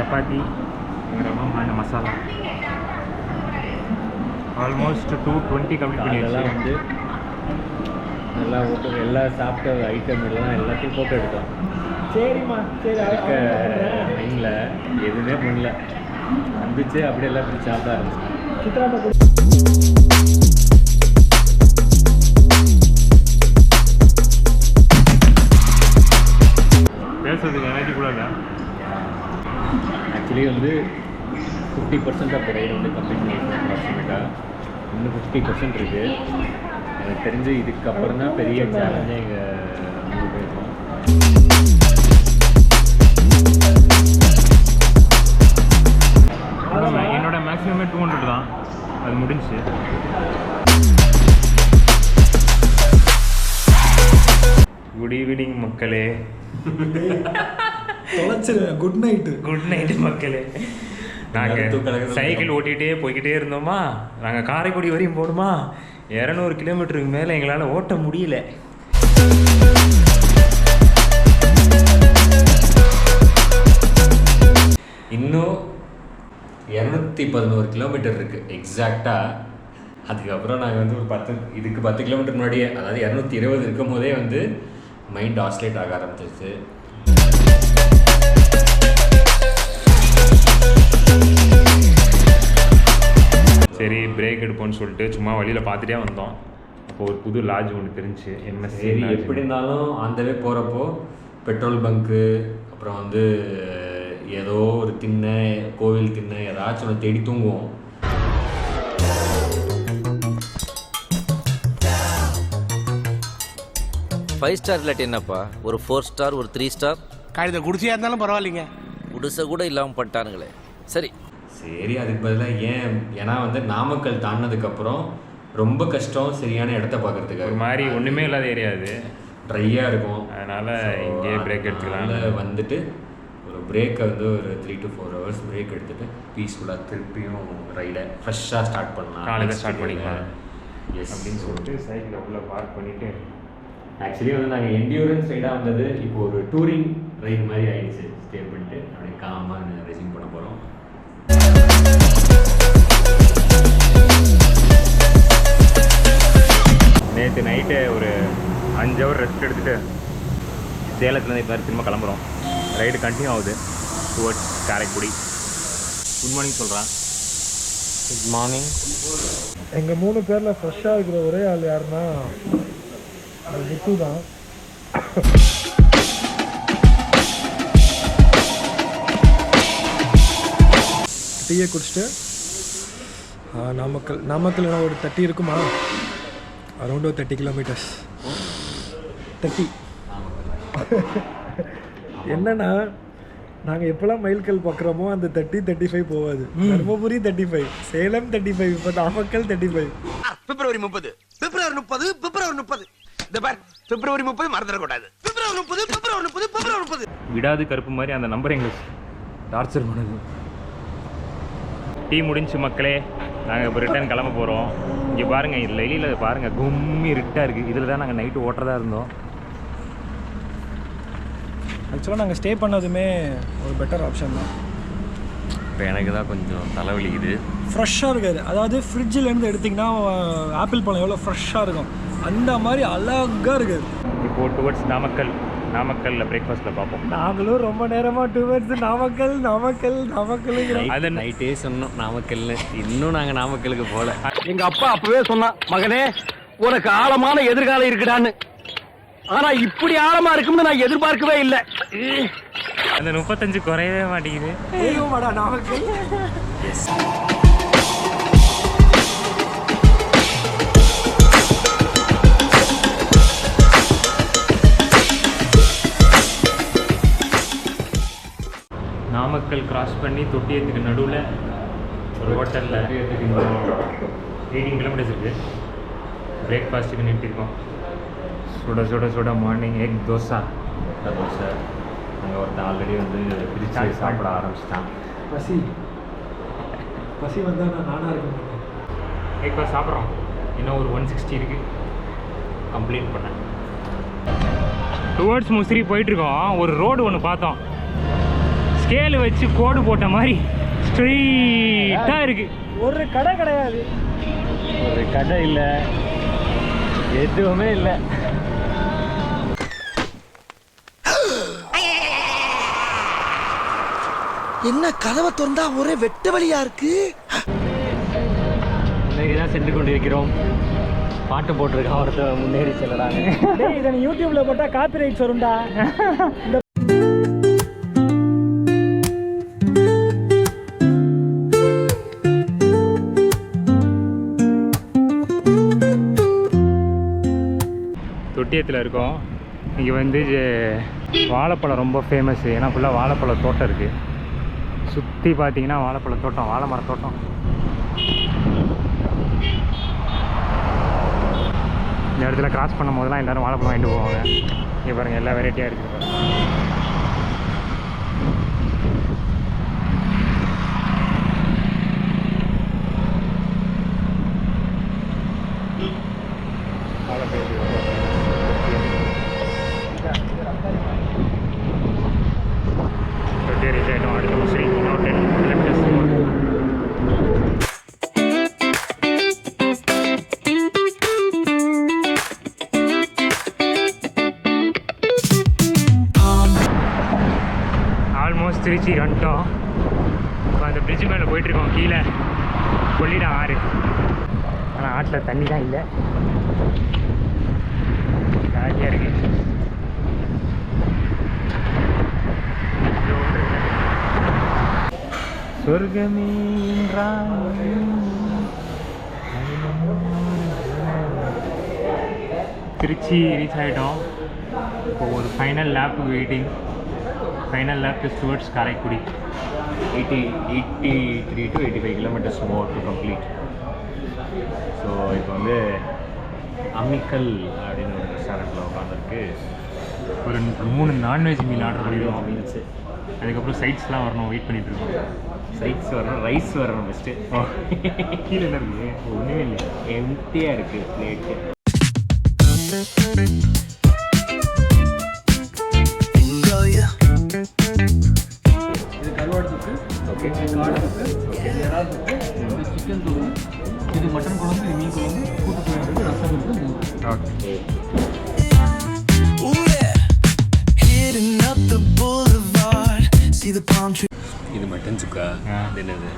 சப்பாத்தி ரவம் and masala almost 220 complete பண்ணியாச்சு. வந்து நல்லா ஓட்டு எல்லா சாப்பிட்ட ஐட்டம் எல்லாம் எல்லாத்தையும் போட்டு எடுத்தோம். சரிம்மா சரி மைண்டில் எதுவுமே பண்ணல, வந்துச்சு அப்படியே எல்லாம் பிடிச்சி சாப்பிட ஆரம்பிச்சேன். சித்ராமா பேசுறதுக்கு எனர்ஜி கூட இல்லை. ஆக்சுவலி வந்து 50% ஆஃப் ரைடு வந்து கம்ப்ளீட் பண்ணியிருக்கோம் அப்ராக்சிமேட்டாக. இன்னும் 50% இருக்குது. எனக்கு தெரிஞ்சு இதுக்கப்புறம் தான் பெரிய சேலஞ்சே எங்கள் ஊருக்கு போயிருக்கோம். என்னோட மேக்ஸிமமே 200 தான், அது முடிஞ்சு. குட் ஈவினிங் மக்களே. Good night. குட் நைட்டு மக்களே. நாங்கள் சைக்கிள் ஓட்டிகிட்டே போய்கிட்டே இருந்தோமா, நாங்கள் காரைக்குடி வரையும் போகணுமா, 200 கிலோமீட்டருக்கு மேலே எங்களால் ஓட்ட முடியல. இன்னும் 211 கிலோமீட்டர் இருக்குது எக்ஸாக்டாக. அதுக்கப்புறம் நாங்கள் வந்து ஒரு 10 கிலோமீட்டர் முன்னாடியே, அதாவது 220 இருக்கும் போதே வந்து மைண்ட் ஆஸ்லேட் ஆக ஆரம்பிச்சிருச்சு. சரி பிரேக் எடுப்போம்னு சொல்லிட்டு சும்மா வழியில் பார்த்துட்டே வந்தோம். அப்போ ஒரு புது லாட்ஜ் ஒன்று தெரிஞ்சு எம்எஸ்சி. சரி எப்படி இருந்தாலும் ஆந்தவே போகிறப்போ பெட்ரோல் பங்க்கு, அப்புறம் வந்து ஏதோ ஒரு திண்ணை, கோவில் திண்ணை ஏதாச்சும் ஒன்று தேடி தூங்குவோம். ஃபைவ் ஸ்டார் இல்லாட்டி என்னப்பா, ஒரு 4 ஸ்டார் ஒரு 3 ஸ்டார் காகித குடிசையாக இருந்தாலும் பரவாயில்லைங்க. குடிசை கூட இல்லாமல் பண்ணிட்டானுங்களே. சரி சரி அதுக்கு பதிலாக ஏன்னா வந்து நாமக்கல் தாண்டினதுக்கப்புறம் ரொம்ப கஷ்டம் சரியான இடத்த பார்க்குறதுக்கு. ஒரு மாதிரி ஒன்றுமே இல்லாத ஏரியா அது, ட்ரையாக இருக்கும். அதனால் இங்கேயே பிரேக் எடுத்துக்கலாம். வந்துட்டு ஒரு பிரேக்கை வந்து ஒரு 3 to 4 hours பிரேக் எடுத்துகிட்டு பீஸ்ஃபுல்லாக திருப்பியும் ரைடை ஃப்ரெஷ்ஷாக ஸ்டார்ட் பண்ணலாம். காலையில் ஸ்டார்ட் பண்ணிக்கலாம் எஸ் அப்படின்னு சொல்லிட்டு சைக்கிளை உள்ளே பார்க் பண்ணிவிட்டு, ஆக்சுவலி வந்து நாங்கள் என்டியூரன்ஸ் ரைடாக வந்தது இப்போ ஒரு டூரிங் ரைடு மாதிரி ஆயிடுச்சு. ஸ்டே பண்ணிட்டு அப்படியே காமாக ரெசியூம் பண்ண போகிறோம். நேற்று நைட்டு ஒரு 5 hour ரெஸ்ட் எடுத்துகிட்டு சேலத்துலேருந்து இப்போ திரும்ப கிளம்புறோம். ரைடு கண்டினியூ ஆகுது டுவர்ட்ஸ் காரைக்குடி. குட் மார்னிங் சொல்கிறான். Good morning. எங்கள் 3 பேரில் ஃப்ரெஷ்ஷாக இருக்கிற ஒரே ஆள் யாருன்னா முத்து தான். டீயை குடிச்சிட்டு நாமக்கல் ஒரு 30 இருக்குமா, அரௌண்ட் ஒரு 30 கிலோமீட்டர்ஸ். 30 என்னன்னா நாங்கள் எப்போல்லாம் மைல்கல் பார்க்குறோமோ அந்த 30-35 போகாது. தர்மபுரி 35, சேலம் 35, இப்போ நாமக்கல் 35. பிப்ரவரி 30 இந்த பார், பிப்ரவரி 30 மறந்துடக்கூடாது. பிப்ரவரி 30 விடாது கருப்பு மாதிரி அந்த நம்பர் எங்களுக்கு டார்ச்சர் பண்ணுது. டீ முடிஞ்சு மக்களே, நாங்கள் இப்போ ரிட்டர்ன் கிளம்ப போகிறோம். இங்கே பாருங்கள், இதில் வெளியில் பாருங்கள் கும்மி இருட்டாக இருக்குது. இதில் தான் நாங்கள் நைட்டு ஓட்டுறதா இருந்தோம். ஆக்சுவலாக நாங்கள் ஸ்டே பண்ணதுமே ஒரு பெட்டர் ஆப்ஷன் தான். இப்போ எனக்கு தான் கொஞ்சம் தலைவலிக்குது. ஃப்ரெஷ்ஷாக இருக்காது. அதாவது ஃப்ரிட்ஜிலேருந்து எடுத்திங்கன்னா ஆப்பிள் பழம் எவ்வளோ ஃப்ரெஷ்ஷாக இருக்கும் அந்த மாதிரி அழகாக இருக்குது. இப்போது டுவர்ட்ஸ் நாமக்கல்லில் பிரேக்ஃபாஸ்ட்டில் பார்ப்போம். நாங்களும் ரொம்ப நேரமாக டுவர்ட்ஸ் நாமக்கல் அதை நைட்டே சொன்னோம் நாமக்கல்னு. இன்னும் நாங்கள் நாமக்கலுக்கு போகல. எங்க அப்பா அப்பவே சொன்னா, மகனே உனக்கு ஆழமான எதிர்காலம் இருக்குடான்னு. ஆனா இப்படி ஆழமா இருக்கும்னு நான் எதிர்பார்க்கவே இல்லை. அந்த 35 குறையவே மாட்டேங்குது. நாமக்கல். நாமக்கல் கிராஸ் பண்ணி தொட்டியத்துக்கு நடுவில் ஒரு ஹோட்டலில் 18 கிலோமீட்டர்ஸ் இருக்குது. பிரேக்ஃபாஸ்ட்டுக்கு நிறுத்திருக்கோம். சுட மார்னிங் எக் தோசை. அங்கே ஒருத்தன் ஆல்ரெடி வந்து பிரிச்சு சாப்பிட ஆரம்பிச்சிட்டான். பசி வந்தால் நானாக இருக்க மாட்டேன். பிரேக்ஃபாஸ்ட் சாப்பிட்றோம். இன்னும் ஒரு 160 இருக்குது கம்ப்ளீட் பண்ணேன். டுவர்ட்ஸ் முசிறி போயிட்டுருக்கோம். ஒரு ரோடு ஒன்று பார்த்தோம். ஸ்கேல் வச்சு கோடு போட்ட மாதிரி ஸ்ட்ரெயிட்டாக இருக்குது. ஒரு கடை கிடையாது, ஒரு கடை இல்லை, எதுவுமே இல்லை. என்ன கதவை திறந்தா ஒரே வெட்ட வழியா இருக்கு. முன்னேறி தான் சென்று கொண்டிருக்கிறோம். பாட்டு போட்டிருக்கான் ஒருத்தர், முன்னேறி செல்லலான்னு. இதை நீ யூடியூப்ல போட்டா காப்பி ரைட்ஸ் வரும்டா. தொட்டியத்தில் இருக்கோம். இங்கே வந்து வாழைப்பழம் ரொம்ப ஃபேமஸ். ஏன்னா ஃபுல்லாக வாழைப்பழ தோட்டம் இருக்குது. சுற்றி பார்த்தீங்கன்னா வாழைப்பழ தோட்டம், வாழை மர தோட்டம். இந்த இடத்துல கிராஸ் பண்ணும் போதெல்லாம் எல்லோரும் வாழைப்பழம் வாங்கிட்டு போவாங்க. இங்கே பாருங்கள், எல்லா வெரைட்டியாக இருக்குது. ஆல்மோஸ்ட் திருச்சி வந்துட்டோம். இப்போ அந்த பிரிட்ஜ் மேலே போயிட்டுருக்கோம். கீழே கொள்ளிடம் ஆறு. ஆனால் ஆற்றில் தண்ணி தான் இல்லை, ஜாலியாக இருக்குது. சொர்க்கமே திருச்சி ரீச் ஆகிட்டோம். இப்போ ஒரு final lab waiting. Final lab is towards Karaikudi. 83 to 85 kilometers more to complete. So இப்போ வந்து அம்மிக்கல் அப்படின்னு ஒரு ரெஸ்டாரண்ட்டில் உட்காந்துருக்கு. ஒரு 3 நான்வெஜ் மீல் ஆர்டர் பண்ணிடுவோம். மீல்ஸு, அதுக்கப்புறம் சைட்ஸ்லாம் வரணும், வெயிட் பண்ணிட்டு இருக்கோம். சைட்ஸ் வரணும், ரைஸ் வரணும் ஃபஸ்ட்டு. கீழே என்ன இருக்குது? ஒன்றுமே இல்லை, எம்டியாக இருக்குது பிளேட்டு. இது கருவாடு தொக்கு, ஓகே, காடை தொக்கு, எறா தொக்கு, இது சிக்கன் தொக்கு, இது மட்டன் குழம்பு, இது மீன் குழம்பு, கூட்டு குழம்பு இருக்குது, ரசம் இருக்குது, மோர். ஓகே. இது மட்டன் சுக்கா, இது என்னது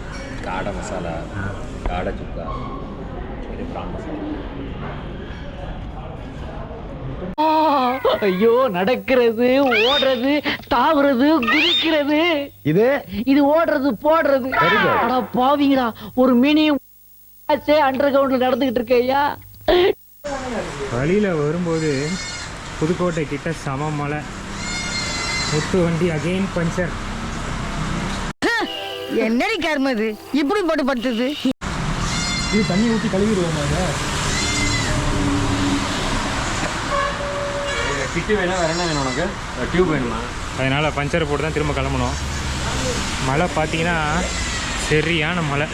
காடை மசாலா, காடை சுக்கா, இது ப்ரான் மசாலா. ஐயோ, நடக்கிறது, ஓடுறது, தாவுறது, குதிக்கிறது. இது ஓடுறது, போடுறது. அட பாவிங்களா, ஒரு மினியும் அண்டர் கிரவுண்ட்ல நடந்துகிட்டு இருக்கேயா. வழியில் வரும்போது புதுக்கோட்டை கிட்ட சம மலை. முத்து வண்டி அகெயின் பஞ்சர். என்னடி கர்மது இப்படி போட்டு படுத்துது. இது தண்ணி ஊற்றி கழுவிடுவோமாங்க. கிட்டு வேணா, வேற என்ன வேணும் உனக்கு? டியூப் வேணுமா? அதனால் பஞ்சரை போட்டு தான் திரும்ப கிளம்பணும். மழை பார்த்தீங்கன்னா சரியான மழை.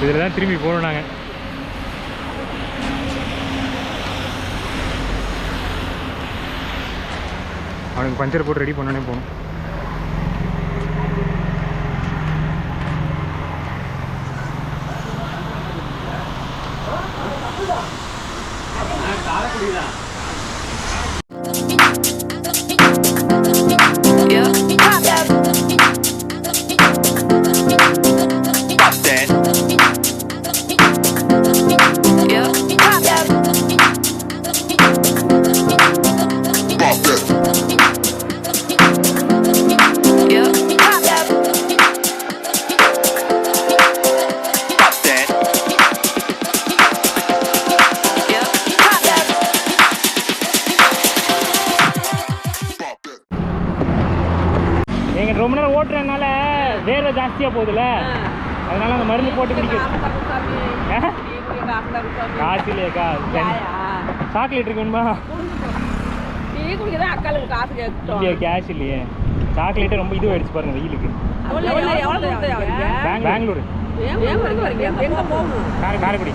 இதில் தான் திரும்பி போகணும் நாங்கள். அவனுக்கு பஞ்சர் போட்டு ரெடி பண்ணனே போகணும். எங்கள் ரொம்ப நேரம் ஓட்டுறதுனால வேர்வை ஜாஸ்தியாக போகுதுல்ல, அதனால அந்த மருந்து போட்டு குடிக்கிறது. காசு இல்லையாக்கா? சாக்லேட் இருக்கு வேணுமா? இல்லையா, கேஷ் இல்லையே. சாக்லேட்டே ரொம்ப இது ஆயிடுச்சு பாருங்க வெயிலுக்கு. பெங்களூர், காரைக்குடி.